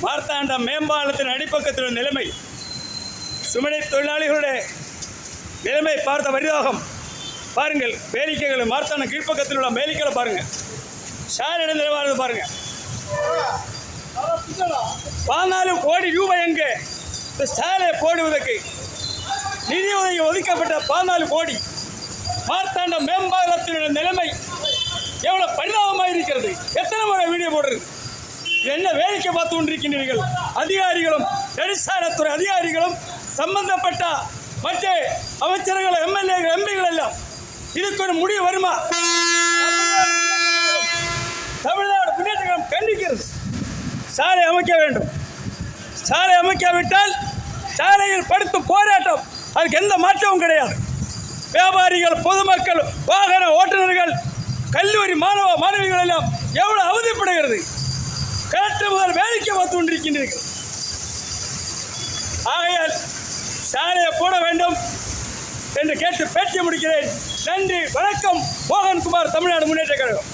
மார்த்தாண்டம் மேம்பாலத்தின் அடிப்பக்கத்தில் உள்ள நிலைமை, சுமனை தொழிலாளிகளுடைய நிலைமை பார்த்த பரிதாபம் பாருங்கள். வேலிக்கைகள் மார்த்தாண்டம் கீழ்ப்பக்கத்தில் உள்ள வேலிக்கைகளை பாருங்கள். சாலையிட நிலவாரது பாருங்கள். 14 கோடி ரூபாய் எங்கே இந்த சாலையை போடுவதற்கு நிதி உதவி ஒதுக்கப்பட்ட 14 கோடி. மார்த்தாண்டம் மேம்பாலத்தினுடைய நிலைமை எவ்வளோ பரிதாபமாக இருக்கிறது. எத்தனை முறை வீடியோ போடுறது? என்ன வேடிக்கை பார்த்து கொண்டிருக்கின்றீர்கள்? அதிகாரிகளும் நெடுஞ்சாலைத்துறை அதிகாரிகளும் சம்பந்தப்பட்ட மற்ற அமைச்சர்கள், எம்எல்ஏகள், எம்பிகள் எல்லாம் இதுக்கு ஒரு முடிவு வருமா? தமிழ்நாடு முன்னேற்ற கழகம் கண்டிக்கிறது. சாலை அமைக்க வேண்டும். சாலை அமைக்காவிட்டால் சாலையில் படுத்து போராட்டம். அதுக்கு எந்த மாற்றமும் கிடையாது. வியாபாரிகள், பொதுமக்கள், வாகன ஓட்டுநர்கள், கல்லூரி மாணவ மாணவிகள் எல்லாம் எவ்வளவு அவதிப்படுகிறது. கலெக்டர் முதல் வேடிக்கை பார்த்து கொண்டிருக்கின்றீர்கள். ஆகையால் சாலையை போட வேண்டும் என்று கேட்டு பேட்டி முடிக்கிறேன். நன்றி, வணக்கம். மோகன்குமார், தமிழ்நாடு முன்னேற்ற கழகம்.